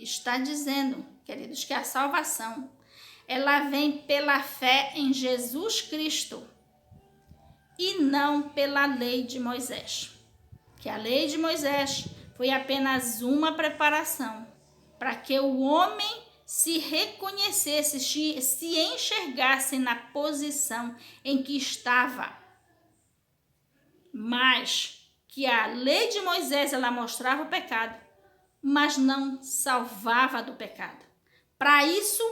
está dizendo, queridos, que a salvação, ela vem pela fé em Jesus Cristo e não pela lei de Moisés. Que a lei de Moisés foi apenas uma preparação para que o homem se reconhecesse, se enxergasse na posição em que estava. Mas que a lei de Moisés, ela mostrava o pecado, mas não salvava do pecado. Para isso,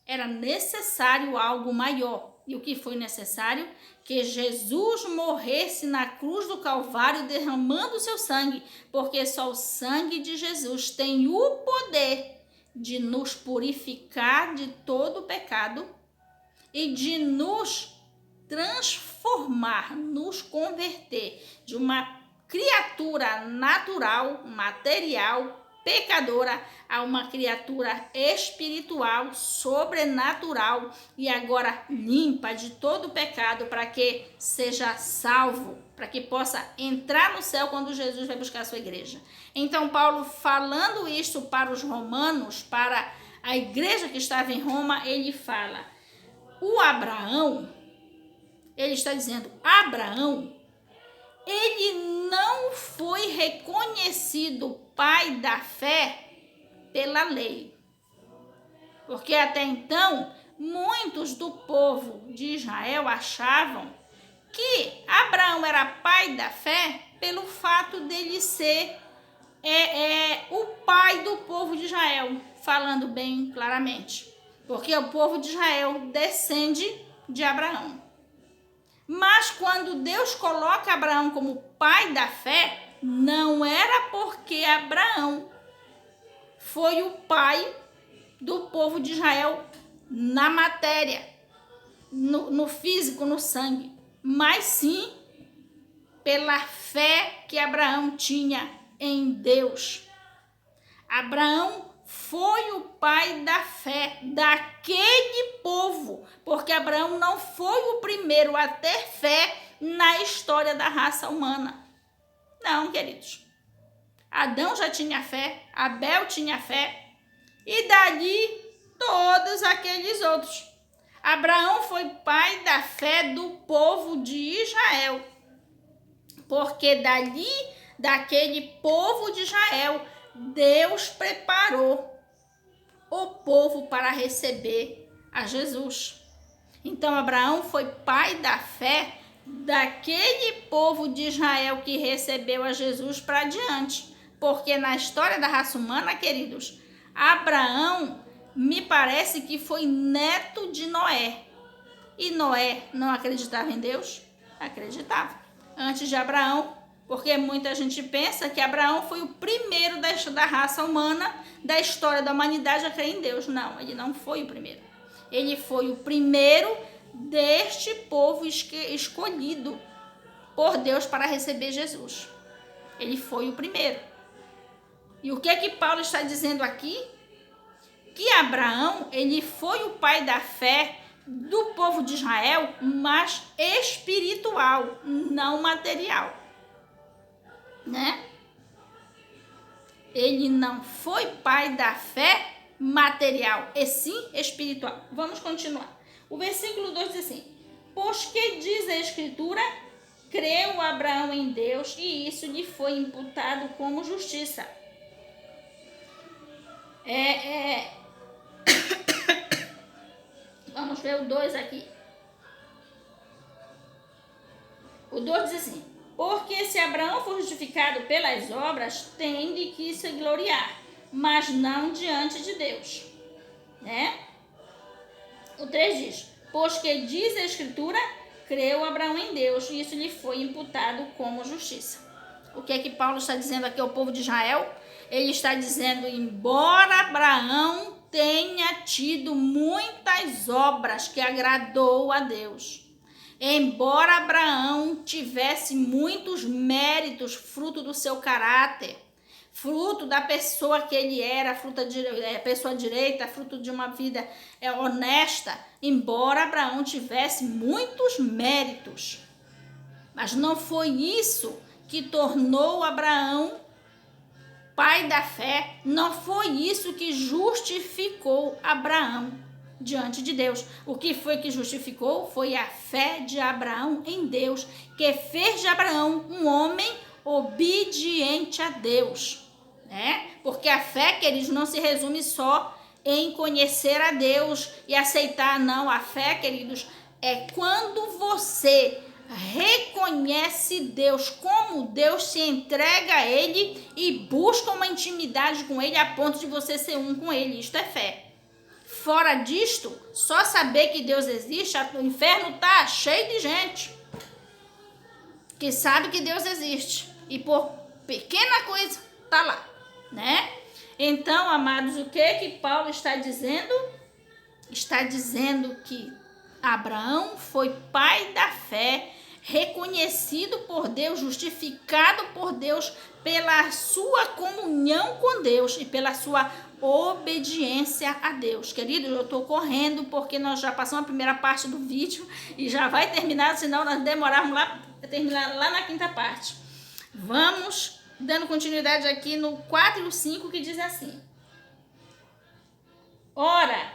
era necessário algo maior. E o que foi necessário? Que Jesus morresse na cruz do Calvário derramando o seu sangue, porque só o sangue de Jesus tem o poder de nos purificar de todo o pecado e de nos transformar, nos converter de uma criatura natural, material, pecadora, a uma criatura espiritual, sobrenatural e agora limpa de todo o pecado, para que seja salvo, para que possa entrar no céu quando Jesus vai buscar a sua igreja. Então Paulo, falando isto para os romanos, para a igreja que estava em Roma, ele fala, o Abraão, ele está dizendo, Abraão, ele não foi reconhecido pai da fé pela lei. Porque até então, muitos do povo de Israel achavam que Abraão era pai da fé pelo fato dele ser o pai do povo de Israel, falando bem claramente. Porque o povo de Israel descende de Abraão. Mas quando Deus coloca Abraão como pai da fé, não era porque Abraão foi o pai do povo de Israel na matéria, no físico, no sangue, mas sim pela fé que Abraão tinha em Deus. Abraão foi o pai da fé daquele povo, porque Abraão não foi o primeiro a ter fé na história da raça humana. Não, queridos. Adão já tinha fé, Abel tinha fé, e dali todos aqueles outros. Abraão foi pai da fé do povo de Israel, porque dali, daquele povo de Israel, Deus preparou o povo para receber a Jesus. Então Abraão foi pai da fé daquele povo de Israel que recebeu a Jesus para diante. Porque na história da raça humana, queridos, Abraão me parece que foi neto de Noé. E Noé não acreditava em Deus? Acreditava. Antes de Abraão, porque muita gente pensa que Abraão foi o primeiro da raça humana, da história da humanidade a crer em Deus. Não, ele não foi o primeiro. Ele foi o primeiro deste povo escolhido por Deus para receber Jesus. Ele foi o primeiro. E o que é que Paulo está dizendo aqui? Que Abraão, ele foi o pai da fé do povo de Israel, mas espiritual, não material. Né? Ele não foi pai da fé material, e sim espiritual. Vamos continuar. O versículo 2 diz assim: pois que diz a Escritura, creu Abraão em Deus e isso lhe foi imputado como justiça. Vamos ver o 2 aqui. O 2 diz assim: porque se Abraão for justificado pelas obras, tem de que se gloriar, mas não diante de Deus. Né? O 3 diz: pois que diz a Escritura, creu Abraão em Deus, e isso lhe foi imputado como justiça. O que é que Paulo está dizendo aqui ao povo de Israel? Ele está dizendo, embora Abraão tenha tido muitas obras que agradou a Deus, embora Abraão tivesse muitos méritos, fruto do seu caráter, fruto da pessoa que ele era, fruto de pessoa direita, fruto de uma vida honesta, embora Abraão tivesse muitos méritos, mas não foi isso que tornou Abraão pai da fé, não foi isso que justificou Abraão diante de Deus. O que foi que justificou foi a fé de Abraão em Deus, que fez de Abraão um homem obediente a Deus, né? Porque a fé, queridos, não se resume só em conhecer a Deus e aceitar, não. A fé, queridos, é quando você reconhece Deus como Deus, se entrega a Ele e busca uma intimidade com Ele a ponto de você ser um com Ele. Isto é fé. Fora disto, só saber que Deus existe, o inferno está cheio de gente que sabe que Deus existe e por pequena coisa está lá, né? Então, amados, o que Paulo está dizendo? Está dizendo que Abraão foi pai da fé, reconhecido por Deus, justificado por Deus pela sua comunhão com Deus e pela sua obediência a Deus. Queridos, eu estou correndo porque nós já passamos a primeira parte do vídeo e já vai terminar, senão nós demorarmos lá, terminar lá na quinta parte. Vamos dando continuidade aqui no 4 e o 5, que diz assim: ora,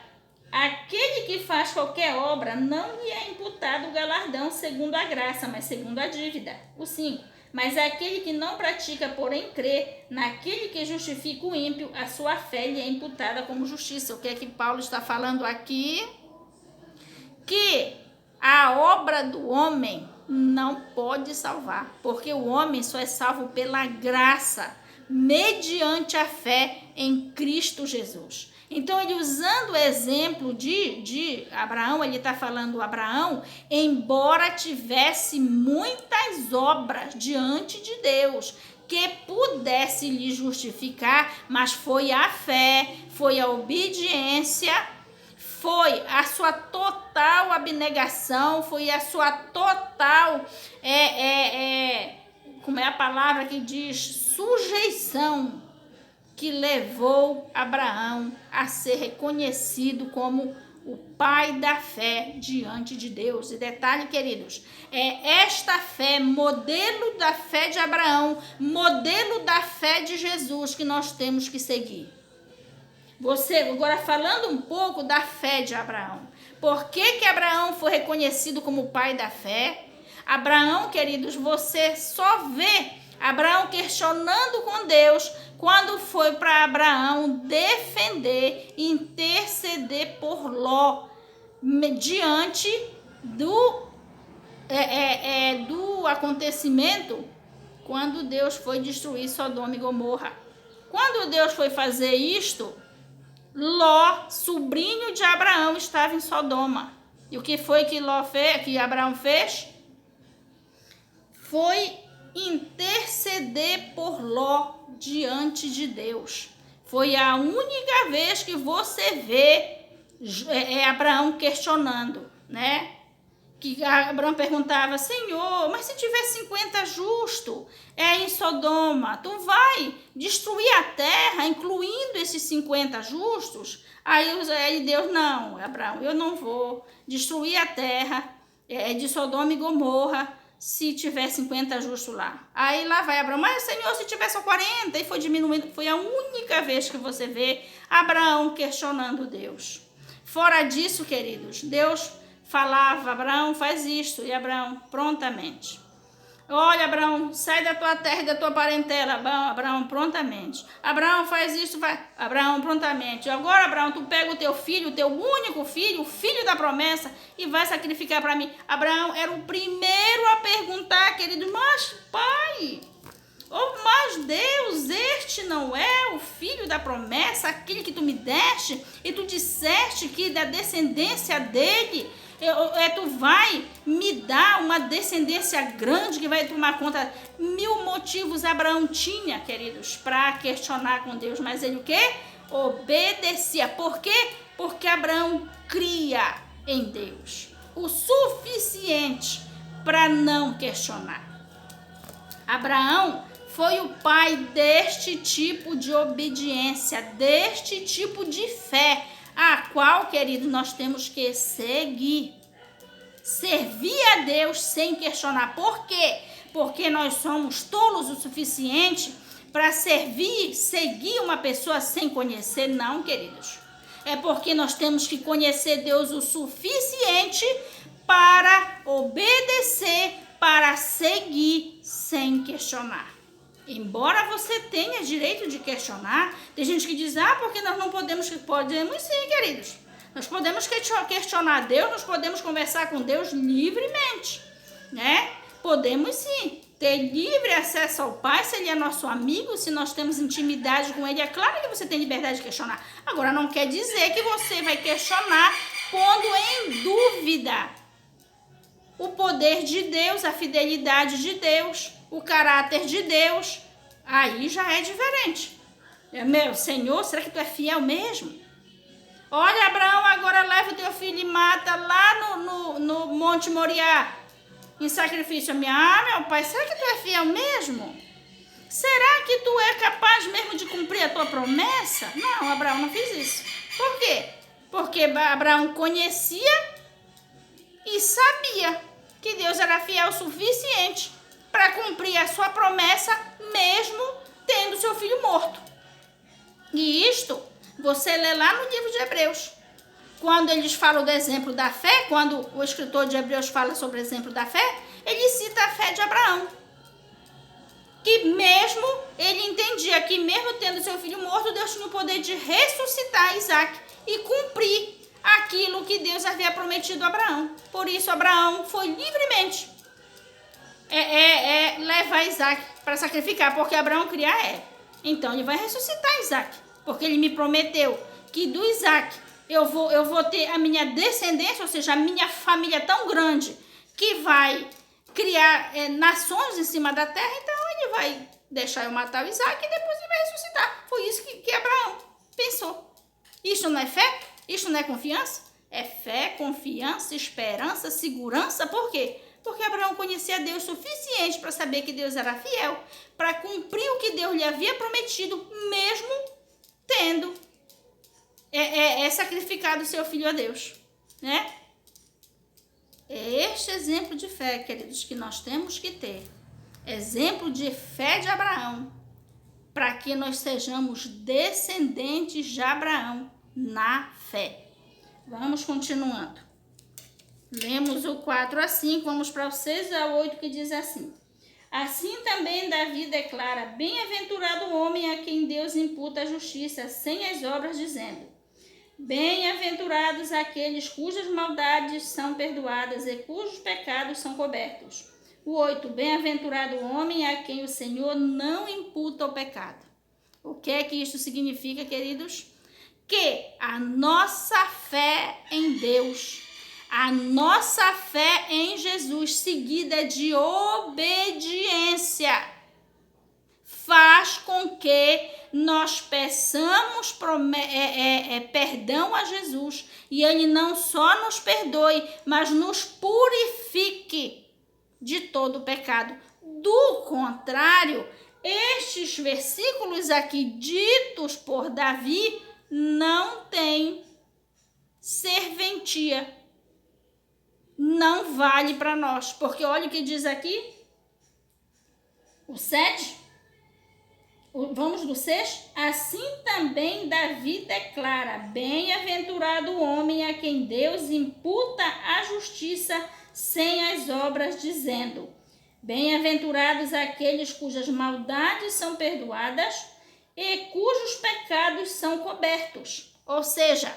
aquele que faz qualquer obra não lhe é imputado o galardão segundo a graça, mas segundo a dívida. O 5. Mas aquele que não pratica, porém crê naquele que justifica o ímpio, a sua fé lhe é imputada como justiça. O que é que Paulo está falando aqui? Que a obra do homem não pode salvar, porque o homem só é salvo pela graça, mediante a fé em Cristo Jesus. Então, ele usando o exemplo de Abraão, ele está falando Abraão, embora tivesse muitas obras diante de Deus, que pudesse lhe justificar, mas foi a fé, foi a obediência, foi a sua total abnegação, foi a sua total, como é a palavra que diz, sujeição, que levou Abraão a ser reconhecido como o pai da fé diante de Deus. E detalhe, queridos, é esta fé, modelo da fé de Abraão, modelo da fé de Jesus, que nós temos que seguir. Você, agora falando um pouco da fé de Abraão. Por que Abraão foi reconhecido como o pai da fé? Abraão, queridos, você só vê Abraão questionando com Deus quando foi para Abraão defender, interceder por Ló diante do acontecimento quando Deus foi destruir Sodoma e Gomorra. Quando Deus foi fazer isto, Ló, sobrinho de Abraão, estava em Sodoma. E o que foi que que Abraão fez? Foi interceder por Ló diante de Deus. Foi a única vez que você vê Abraão questionando, né? Que Abraão perguntava: Senhor, mas se tiver 50 justos em Sodoma, tu vai destruir a terra, incluindo esses 50 justos? Aí Deus: não, Abraão, eu não vou destruir a terra de Sodoma e Gomorra se tiver 50 justos lá. Aí lá vai Abraão: mas Senhor, se tiver só 40, e foi diminuindo. Foi a única vez que você vê Abraão questionando Deus. Fora disso, queridos, Deus falava: Abraão, faz isto, e Abraão prontamente. Olha, Abraão, sai da tua terra e da tua parentela. Abraão prontamente. Abraão, faz isso, vai. Abraão prontamente. Agora, Abraão, tu pega o teu filho, o teu único filho, o filho da promessa, e vai sacrificar para mim. Abraão era o primeiro a perguntar, querido: mas pai, mas Deus, este não é o filho da promessa, aquele que tu me deste, e tu disseste que da descendência dele tu vai me dar uma descendência grande que vai tomar conta. 1000 motivos Abraão tinha, queridos, para questionar com Deus, mas ele o quê? Obedecia. Por quê? Porque Abraão cria em Deus o suficiente para não questionar. Abraão foi o pai deste tipo de obediência, deste tipo de fé, a qual, querido, nós temos que seguir. Servir a Deus sem questionar. Por quê? Porque nós somos tolos o suficiente para servir, seguir uma pessoa sem conhecer, não, queridos. É porque nós temos que conhecer Deus o suficiente para obedecer, para seguir sem questionar. Embora você tenha direito de questionar, tem gente que diz, porque nós não podemos. Podemos sim, queridos. Nós podemos questionar Deus, nós podemos conversar com Deus livremente, né? Podemos sim ter livre acesso ao Pai, se Ele é nosso amigo, se nós temos intimidade com Ele. É claro que você tem liberdade de questionar. Agora, não quer dizer que você vai questionar pondo em dúvida o poder de Deus, a fidelidade de Deus, o caráter de Deus. Aí já é diferente. Meu Senhor, será que tu é fiel mesmo? Olha, Abraão, agora leva o teu filho e mata lá no Monte Moriá, em sacrifício. Meu pai, será que tu é fiel mesmo? Será que tu é capaz mesmo de cumprir a tua promessa? Não, Abraão não fez isso. Por quê? Porque Abraão conhecia e sabia que Deus era fiel o suficiente para cumprir a sua promessa, mesmo tendo seu filho morto. E isto você lê lá no livro de Hebreus. Quando eles falam do exemplo da fé, quando o escritor de Hebreus fala sobre o exemplo da fé, ele cita a fé de Abraão. Que mesmo, ele entendia que mesmo tendo seu filho morto, Deus tinha o poder de ressuscitar Isaac e cumprir aquilo que Deus havia prometido a Abraão. Por isso, Abraão foi livremente levar Isaac para sacrificar, porque Abraão queria Então, ele vai ressuscitar Isaac, porque ele me prometeu que do Isaac eu vou ter a minha descendência, ou seja, a minha família tão grande que vai criar nações em cima da terra. Então ele vai deixar eu matar o Isaac e depois ele vai ressuscitar. Foi isso que Abraão pensou. Isso não é fé? Isso não é confiança? É fé, confiança, esperança, segurança. Por quê? Porque Abraão conhecia Deus suficiente para saber que Deus era fiel, para cumprir o que Deus lhe havia prometido, mesmo tendo sacrificado seu filho a Deus, né? É este exemplo de fé, queridos, que nós temos que ter. Exemplo de fé de Abraão, para que nós sejamos descendentes de Abraão na fé. Vamos continuando. Lemos o 4 a 5, vamos para o 6 a 8, que diz assim. Assim também Davi declara, bem-aventurado o homem a quem Deus imputa a justiça, sem as obras, dizendo, bem-aventurados aqueles cujas maldades são perdoadas e cujos pecados são cobertos. O 8, bem-aventurado o homem a quem o Senhor não imputa o pecado. O que é que isso significa, queridos? Que a nossa fé em Deus, a nossa fé em Jesus, seguida de obediência, faz com que nós peçamos perdão a Jesus, e Ele não só nos perdoe, mas nos purifique de todo o pecado. Do contrário, estes versículos aqui ditos por Davi não têm serventia. Não vale para nós, porque olha o que diz aqui, o 7, vamos do 6, assim também Davi declara, bem-aventurado o homem a quem Deus imputa a justiça sem as obras, dizendo, bem-aventurados aqueles cujas maldades são perdoadas e cujos pecados são cobertos. Ou seja,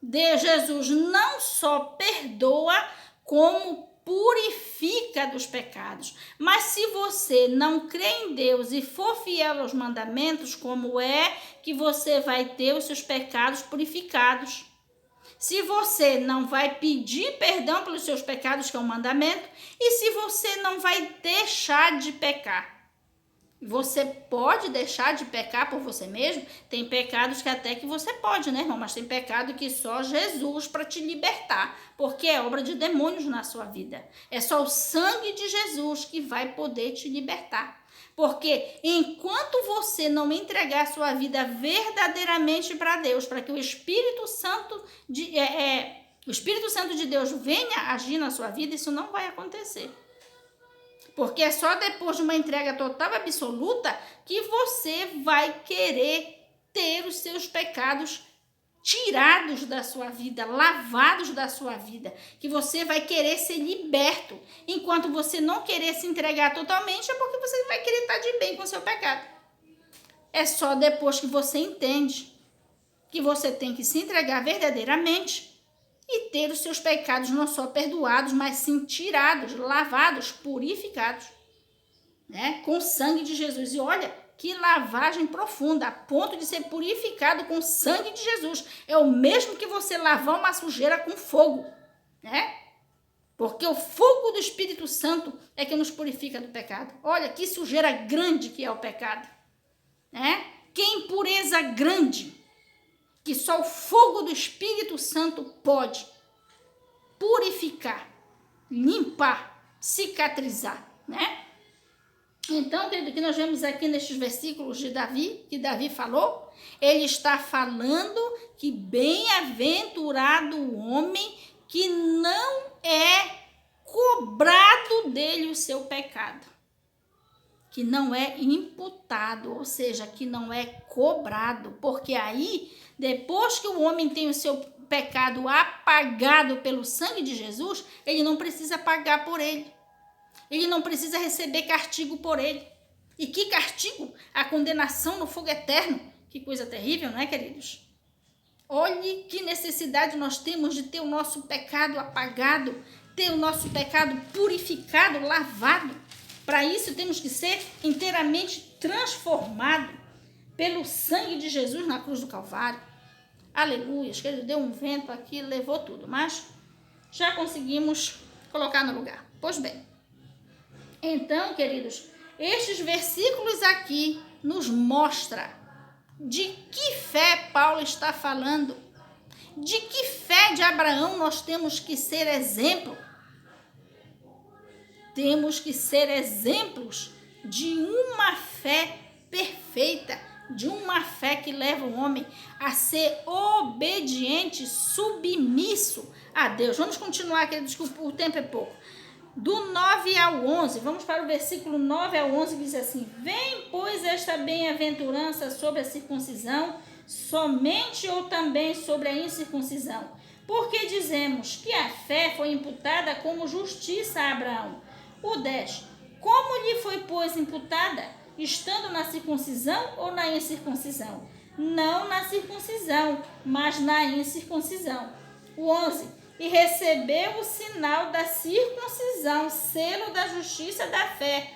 Jesus não só perdoa, como purifica dos pecados. Mas se você não crê em Deus e for fiel aos mandamentos, como é que você vai ter os seus pecados purificados? Se você não vai pedir perdão pelos seus pecados, que é um mandamento, e se você não vai deixar de pecar. Você pode deixar de pecar por você mesmo? Tem pecados que até que você pode, né, irmão? Mas tem pecado que só Jesus para te libertar, porque é obra de demônios na sua vida. É só o sangue de Jesus que vai poder te libertar. Porque enquanto você não entregar a sua vida verdadeiramente para Deus, para que o Espírito Santo de Deus venha agir na sua vida, isso não vai acontecer. Porque é só depois de uma entrega total e absoluta que você vai querer ter os seus pecados tirados da sua vida, lavados da sua vida, que você vai querer ser liberto. Enquanto você não querer se entregar totalmente, é porque você vai querer estar de bem com o seu pecado. É só depois que você entende que você tem que se entregar verdadeiramente e ter os seus pecados não só perdoados, mas sim tirados, lavados, purificados, né? Com o sangue de Jesus. E olha, que lavagem profunda, a ponto de ser purificado com o sangue de Jesus. É o mesmo que você lavar uma sujeira com fogo, né? Porque o fogo do Espírito Santo é que nos purifica do pecado. Olha que sujeira grande que é o pecado, né? Que impureza grande que só o fogo do Espírito Santo pode purificar, limpar, cicatrizar, né? Então, querido, que nós vemos aqui nestes versículos de Davi, que Davi falou, ele está falando que bem-aventurado o homem que não é cobrado dele o seu pecado, que não é imputado, ou seja, que não é cobrado, porque aí, depois que o homem tem o seu pecado apagado pelo sangue de Jesus, ele não precisa pagar por ele. Ele não precisa receber castigo por ele. E que castigo? A condenação no fogo eterno. Que coisa terrível, não é, queridos? Olhe que necessidade nós temos de ter o nosso pecado apagado, ter o nosso pecado purificado, lavado. Para isso temos que ser inteiramente transformados pelo sangue de Jesus na cruz do Calvário. Aleluia, querido, deu um vento aqui, levou tudo, mas já conseguimos colocar no lugar. Pois bem, então, queridos, estes versículos aqui nos mostram de que fé Paulo está falando, de que fé de Abraão nós temos que ser exemplo. Temos que ser exemplos de uma fé perfeita, de uma fé que leva o homem a ser obediente, submisso a Deus. Vamos continuar, queridos, que o tempo é pouco. Do 9 ao 11, vamos para o versículo 9 ao 11, que diz assim: vem, pois, esta bem-aventurança sobre a circuncisão, somente ou também sobre a incircuncisão? Porque dizemos que a fé foi imputada como justiça a Abraão. O 10. Como lhe foi, pois, imputada? Estando na circuncisão ou na incircuncisão? Não na circuncisão, mas na incircuncisão. O 11. E recebeu o sinal da circuncisão, selo da justiça da fé,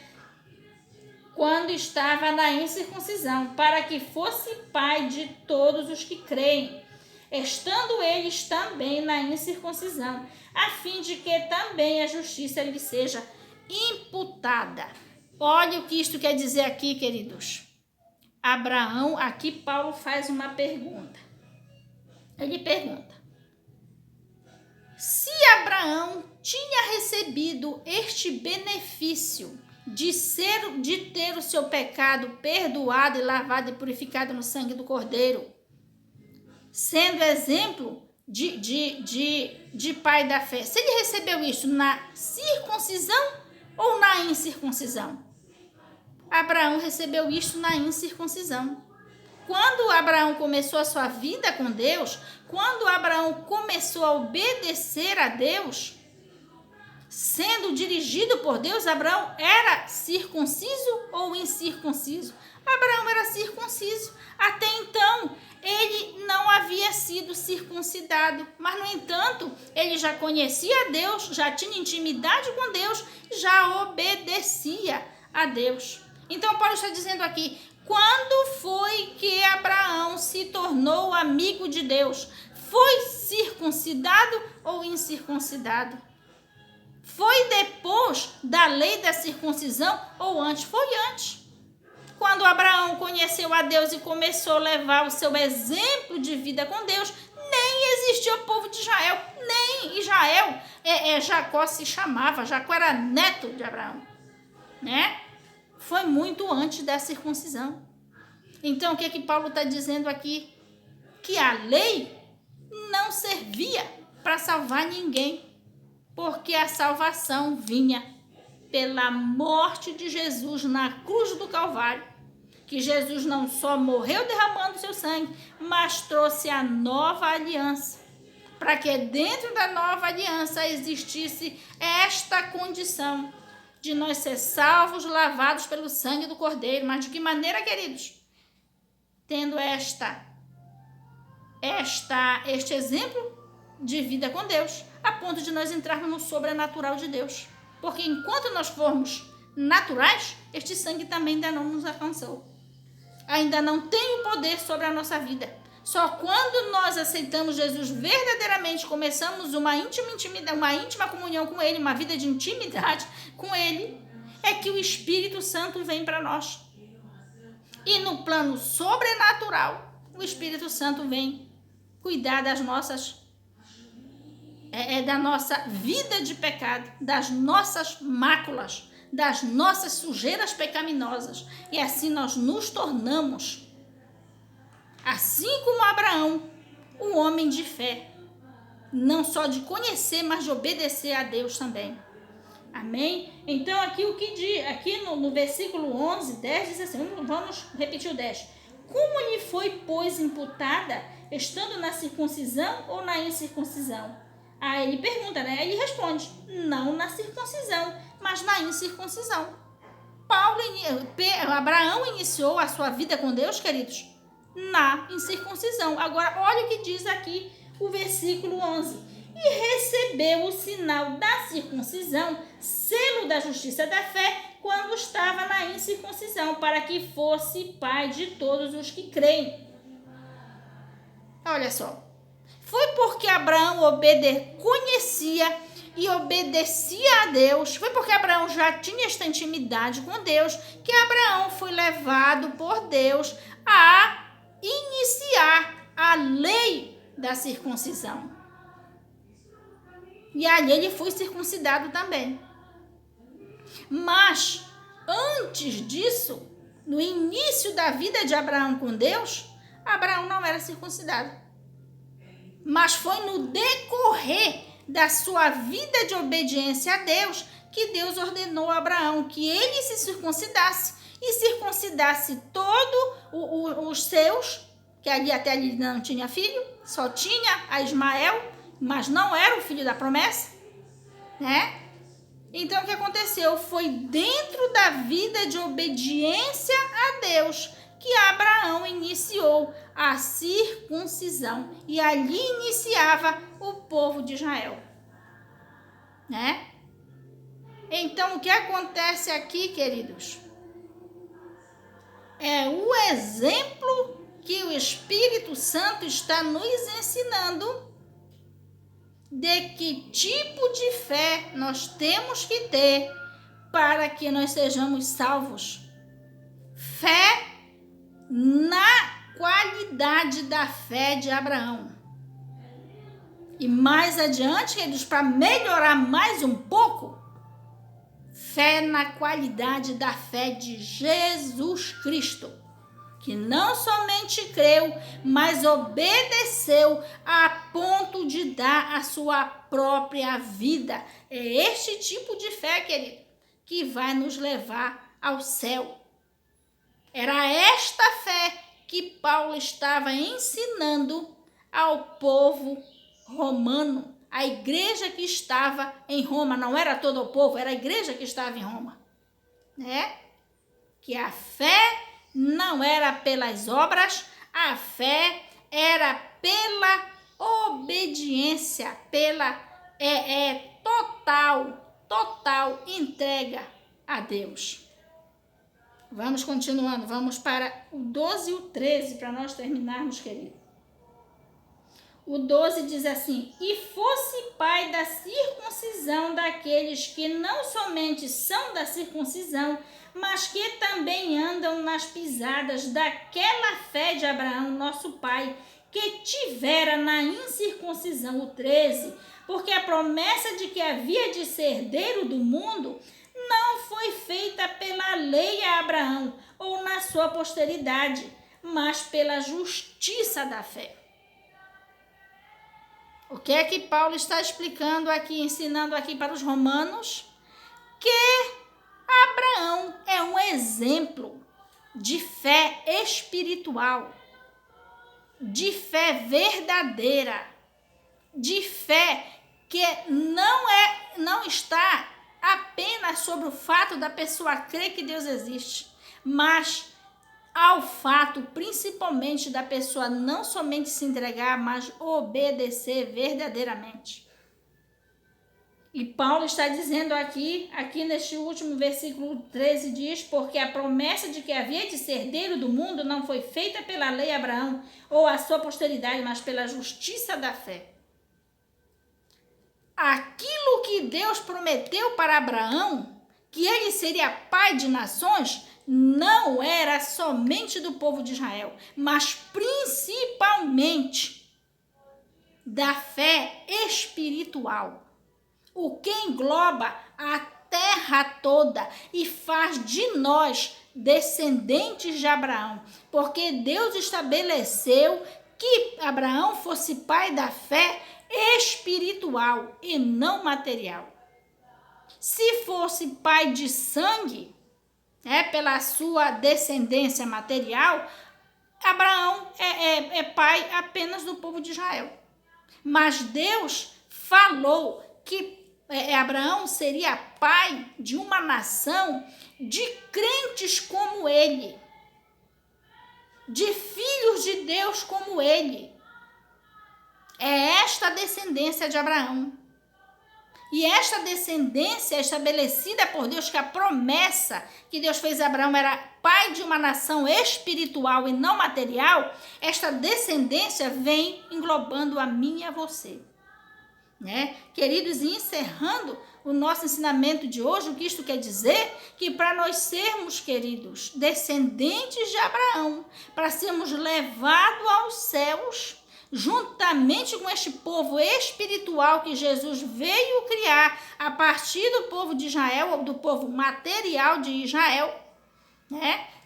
quando estava na incircuncisão, para que fosse pai de todos os que creem, estando eles também na incircuncisão, a fim de que também a justiça lhe seja imputada. Olha o que isto quer dizer aqui, queridos. Abraão, aqui Paulo faz uma pergunta. Ele pergunta: se Abraão tinha recebido este benefício de ter o seu pecado perdoado e lavado e purificado no sangue do Cordeiro, sendo exemplo de pai da fé, se ele recebeu isso na circuncisão ou na incircuncisão? Abraão recebeu isso na incircuncisão. Quando Abraão começou a sua vida com Deus, quando Abraão começou a obedecer a Deus, sendo dirigido por Deus, Abraão era circunciso ou incircunciso? Abraão era circunciso. Até então, ele não havia sido circuncidado, mas, no entanto, ele já conhecia Deus, já tinha intimidade com Deus, já obedecia a Deus. Então, Paulo está dizendo aqui: quando foi que Abraão se tornou amigo de Deus? Foi circuncidado ou incircuncidado? Foi depois da lei da circuncisão ou antes? Foi antes. Quando Abraão conheceu a Deus e começou a levar o seu exemplo de vida com Deus, nem existia o povo de Israel, nem Israel. Jacó se chamava, Jacó era neto de Abraão, né? Foi muito antes da circuncisão. Então, o que Paulo está dizendo aqui? Que a lei não servia para salvar ninguém, porque a salvação vinha pela morte de Jesus na cruz do Calvário, que Jesus não só morreu derramando seu sangue, mas trouxe a nova aliança, para que dentro da nova aliança existisse esta condição de nós ser salvos, lavados pelo sangue do Cordeiro. Mas de que maneira, queridos? Tendo este exemplo de vida com Deus, a ponto de nós entrarmos no sobrenatural de Deus. Porque enquanto nós formos naturais, este sangue também ainda não nos alcançou. Ainda não tem o poder sobre a nossa vida. Só quando nós aceitamos Jesus verdadeiramente, começamos uma íntima comunhão com Ele, uma vida de intimidade com Ele, é que o Espírito Santo vem para nós. E no plano sobrenatural, o Espírito Santo vem cuidar das nossas da nossa vida de pecado, das nossas máculas, das nossas sujeiras pecaminosas. E assim nós nos tornamos, assim como Abraão, um homem de fé, não só de conhecer, mas de obedecer a Deus também. Amém? Então aqui o que diz, aqui no versículo 11, 10 diz assim, vamos repetir o 10. Como lhe foi, pois, imputada, estando na circuncisão ou na incircuncisão? Aí ele pergunta, né? Ele responde, não na circuncisão, mas na incircuncisão. Abraão iniciou a sua vida com Deus, queridos, na incircuncisão. Agora, olha o que diz aqui o versículo 11. E recebeu o sinal da circuncisão, selo da justiça da fé, quando estava na incircuncisão, para que fosse pai de todos os que creem. Olha só. Foi porque Abraão conhecia e obedecia a Deus, foi porque Abraão já tinha esta intimidade com Deus, que Abraão foi levado por Deus a iniciar a lei da circuncisão. E ali ele foi circuncidado também. Mas, antes disso, no início da vida de Abraão com Deus, Abraão não era circuncidado. Mas foi no decorrer da sua vida de obediência a Deus que Deus ordenou a Abraão que ele se circuncidasse e circuncidasse todos os seus, que até ali não tinha filho, só tinha a Ismael, mas não era o filho da promessa, né? Então o que aconteceu? Foi dentro da vida de obediência a Deus que Abraão iniciou a circuncisão. E ali iniciava o povo de Israel, né? Então, o que acontece aqui, queridos? É o exemplo que o Espírito Santo está nos ensinando de que tipo de fé nós temos que ter para que nós sejamos salvos. Fé na qualidade da fé de Abraão. E mais adiante, queridos, para melhorar mais um pouco, fé na qualidade da fé de Jesus Cristo, que não somente creu, mas obedeceu a ponto de dar a sua própria vida. É este tipo de fé, querido, que vai nos levar ao céu. Era esta fé que Paulo estava ensinando ao povo romano, a igreja que estava em Roma. Não era todo o povo, era a igreja que estava em Roma, né? Que a fé não era pelas obras, a fé era pela obediência, pela total entrega a Deus. Vamos continuando, vamos para o 12 e o 13, para nós terminarmos, querido. O 12 diz assim, e fosse pai da circuncisão daqueles que não somente são da circuncisão, mas que também andam nas pisadas daquela fé de Abraão, nosso pai, que tivera na incircuncisão, o 13, porque a promessa de que havia de ser herdeiro do mundo não foi feita pela lei a Abraão ou na sua posteridade, mas pela justiça da fé. O que é que Paulo está explicando aqui, ensinando aqui para os romanos? Que Abraão é um exemplo de fé espiritual, de fé verdadeira, de fé que não está apenas sobre o fato da pessoa crer que Deus existe, mas ao fato principalmente da pessoa não somente se entregar, mas obedecer verdadeiramente. E Paulo está dizendo aqui neste último versículo 13 diz, porque a promessa de que havia de ser herdeiro do mundo não foi feita pela lei Abraão ou a sua posteridade, mas pela justiça da fé. Aquilo que Deus prometeu para Abraão, que ele seria pai de nações, não era somente do povo de Israel, mas principalmente da fé espiritual, o que engloba a terra toda e faz de nós descendentes de Abraão, porque Deus estabeleceu que Abraão fosse pai da fé espiritual e não material. Se fosse pai de sangue, pela sua descendência material, Abraão é pai apenas do povo de Israel. Mas Deus falou que Abraão seria pai de uma nação de crentes como ele, de filhos de Deus como ele. É esta a descendência de Abraão. E esta descendência estabelecida por Deus, que a promessa que Deus fez a Abraão era pai de uma nação espiritual e não material, esta descendência vem englobando a mim e a você. Queridos, e encerrando o nosso ensinamento de hoje, o que isto quer dizer? Que para nós sermos, queridos, descendentes de Abraão, para sermos levados aos céus, juntamente com este povo espiritual que Jesus veio criar a partir do povo de Israel, ou do povo material de Israel,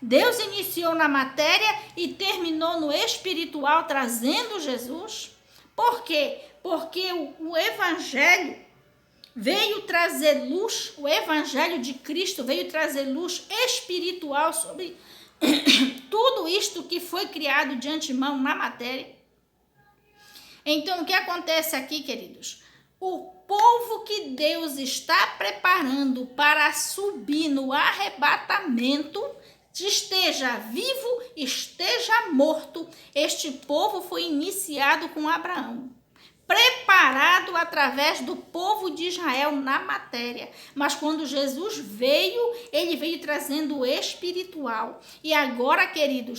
Deus iniciou na matéria e terminou no espiritual, trazendo Jesus. Por quê? Porque o Evangelho veio trazer luz, o Evangelho de Cristo veio trazer luz espiritual sobre tudo isto que foi criado de antemão na matéria. Então, o que acontece aqui, queridos? O povo que Deus está preparando para subir no arrebatamento, esteja vivo, esteja morto, este povo foi iniciado com Abraão, preparado através do povo de Israel na matéria. Mas quando Jesus veio, ele veio trazendo o espiritual. E agora, queridos,